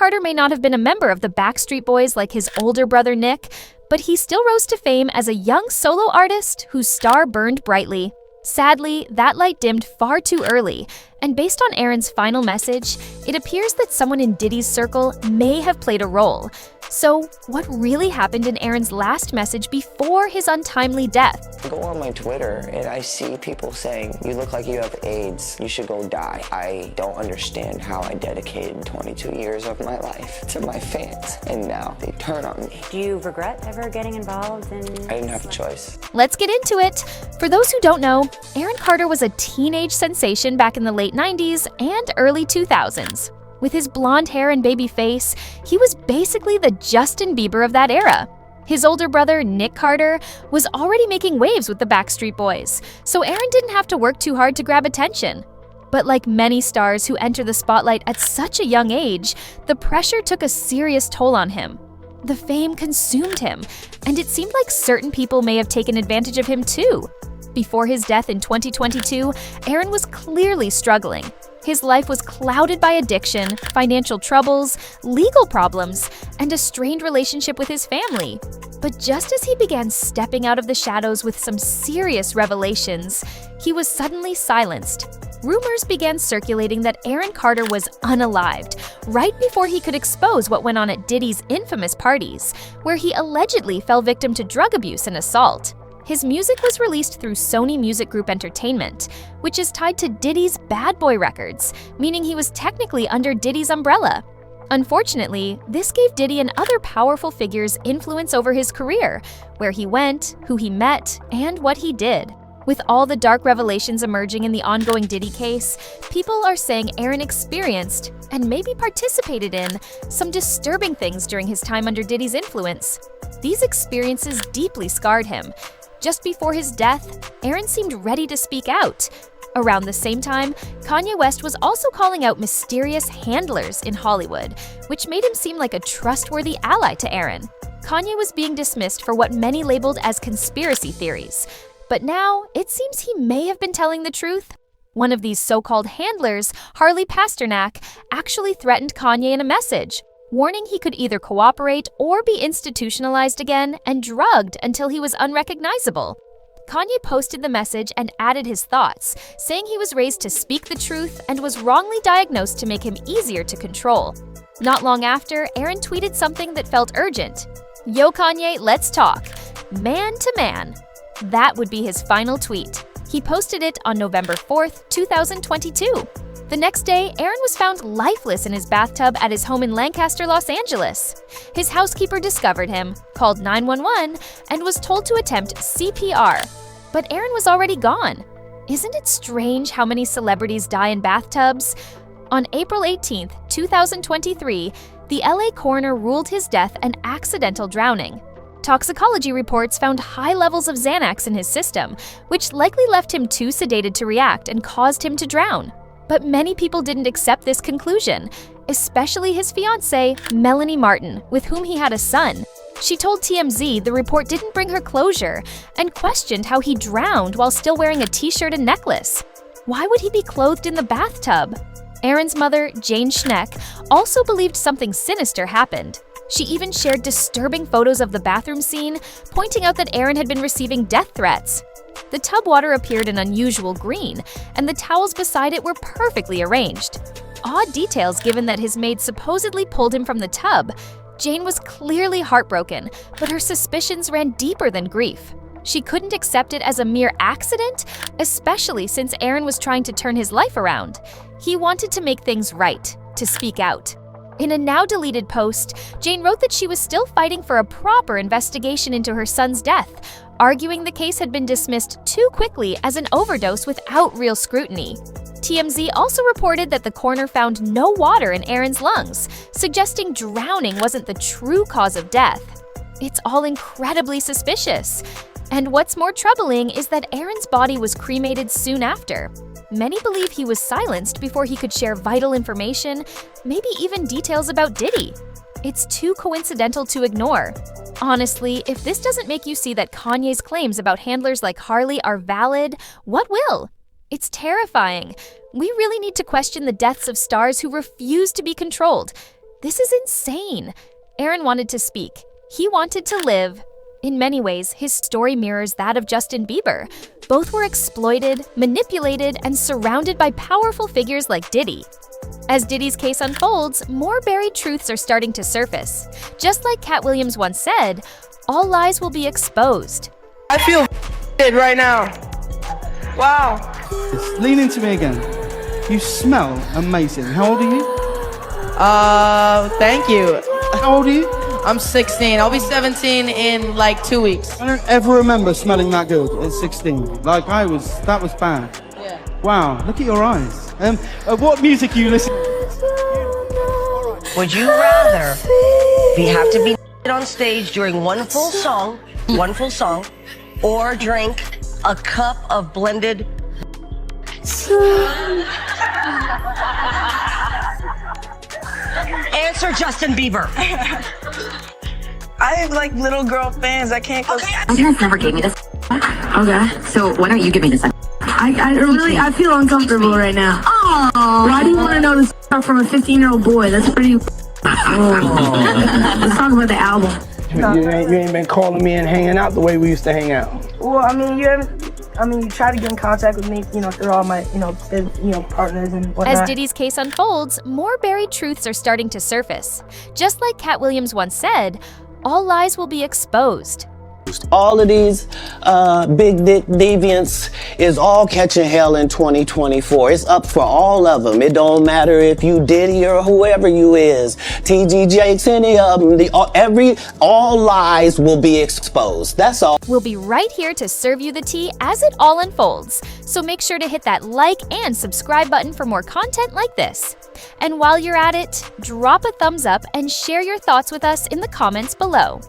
Carter may not have been a member of the Backstreet Boys like his older brother Nick, but he still rose to fame as a young solo artist whose star burned brightly. Sadly, that light dimmed far too early, and based on Aaron's final message, it appears that someone in Diddy's circle may have played a role. So, what really happened in Aaron's last message before his untimely death? I go on my Twitter and I see people saying, "You look like you have AIDS, you should go die." I don't understand how I dedicated 22 years of my life to my fans, and now they turn on me. Do you regret ever getting involved in... I didn't have a choice. Let's get into it. For those who don't know, Aaron Carter was a teenage sensation back in the late 90s and early 2000s. With his blonde hair and baby face, he was basically the Justin Bieber of that era. His older brother, Nick Carter, was already making waves with the Backstreet Boys, so Aaron didn't have to work too hard to grab attention. But like many stars who enter the spotlight at such a young age, the pressure took a serious toll on him. The fame consumed him, and it seemed like certain people may have taken advantage of him too. Before his death in 2022, Aaron was clearly struggling. His life was clouded by addiction, financial troubles, legal problems, and a strained relationship with his family. But just as he began stepping out of the shadows with some serious revelations, he was suddenly silenced. Rumors began circulating that Aaron Carter was unalived, right before he could expose what went on at Diddy's infamous parties, where he allegedly fell victim to drug abuse and assault. His music was released through Sony Music Group Entertainment, which is tied to Diddy's Bad Boy Records, meaning he was technically under Diddy's umbrella. Unfortunately, this gave Diddy and other powerful figures influence over his career, where he went, who he met, and what he did. With all the dark revelations emerging in the ongoing Diddy case, people are saying Aaron experienced, and maybe participated in, some disturbing things during his time under Diddy's influence. These experiences deeply scarred him. Just before his death, Aaron seemed ready to speak out. Around the same time, Kanye West was also calling out mysterious handlers in Hollywood, which made him seem like a trustworthy ally to Aaron. Kanye was being dismissed for what many labeled as conspiracy theories. But now, it seems he may have been telling the truth. One of these so-called handlers, Harley Pasternak, actually threatened Kanye in a message, warning he could either cooperate or be institutionalized again and drugged until he was unrecognizable. Kanye posted the message and added his thoughts, saying he was raised to speak the truth and was wrongly diagnosed to make him easier to control. Not long after, Aaron tweeted something that felt urgent. "Yo Kanye, let's talk. Man to man." That would be his final tweet. He posted it on November 4th, 2022. The next day, Aaron was found lifeless in his bathtub at his home in Lancaster, Los Angeles. His housekeeper discovered him, called 911, and was told to attempt CPR. But Aaron was already gone. Isn't it strange how many celebrities die in bathtubs? On April 18th, 2023, the LA coroner ruled his death an accidental drowning. Toxicology reports found high levels of Xanax in his system, which likely left him too sedated to react and caused him to drown. But many people didn't accept this conclusion, especially his fiancée, Melanie Martin, with whom he had a son. She told TMZ the report didn't bring her closure and questioned how he drowned while still wearing a t-shirt and necklace. Why would he be clothed in the bathtub? Aaron's mother, Jane Schneck, also believed something sinister happened. She even shared disturbing photos of the bathroom scene, pointing out that Aaron had been receiving death threats. The tub water appeared an unusual green, and the towels beside it were perfectly arranged. Odd details given that his maid supposedly pulled him from the tub. Jane was clearly heartbroken, but her suspicions ran deeper than grief. She couldn't accept it as a mere accident, especially since Aaron was trying to turn his life around. He wanted to make things right, to speak out. In a now-deleted post, Jane wrote that she was still fighting for a proper investigation into her son's death, arguing the case had been dismissed too quickly as an overdose without real scrutiny. TMZ also reported that the coroner found no water in Aaron's lungs, suggesting drowning wasn't the true cause of death. It's all incredibly suspicious. And what's more troubling is that Aaron's body was cremated soon after. Many believe he was silenced before he could share vital information, maybe even details about Diddy. It's too coincidental to ignore. Honestly, if this doesn't make you see that Kanye's claims about handlers like Harley are valid, what will? It's terrifying. We really need to question the deaths of stars who refuse to be controlled. This is insane. Aaron wanted to speak. He wanted to live. In many ways, his story mirrors that of Justin Bieber. Both were exploited, manipulated, and surrounded by powerful figures like Diddy. As Diddy's case unfolds, more buried truths are starting to surface. Just like Cat Williams once said, all lies will be exposed. I feel right now. Wow. Lean into me again. You smell amazing. How old are you? Thank you. How old are you? I'm 16. I'll be 17 in like 2 weeks. I don't ever remember smelling that good at 16. Like that was bad. Yeah. Wow, look at your eyes. What music are you listening? Would you rather have to be on stage during one full song, or drink a cup of blended? Answer Justin Bieber. I have like little girl fans. I can't go. My parents never gave me this. Okay, so why don't you give me this? I feel uncomfortable right now. Oh, why do you want to know this from a 15-year-old boy? That's pretty. Let's talk about the album. You ain't been calling me and hanging out the way we used to hang out. Well, I mean, you try to get in contact with me, through all my, partners and whatnot. As Diddy's case unfolds, more buried truths are starting to surface. Just like Cat Williams once said, all lies will be exposed. All of these big dick deviants is all catching hell in 2024. It's up for all of them. It don't matter if you Diddy or whoever you is. TG Jakes, any of them. All lies will be exposed. That's all. We'll be right here to serve you the tea as it all unfolds. So make sure to hit that like and subscribe button for more content like this. And while you're at it, drop a thumbs up and share your thoughts with us in the comments below.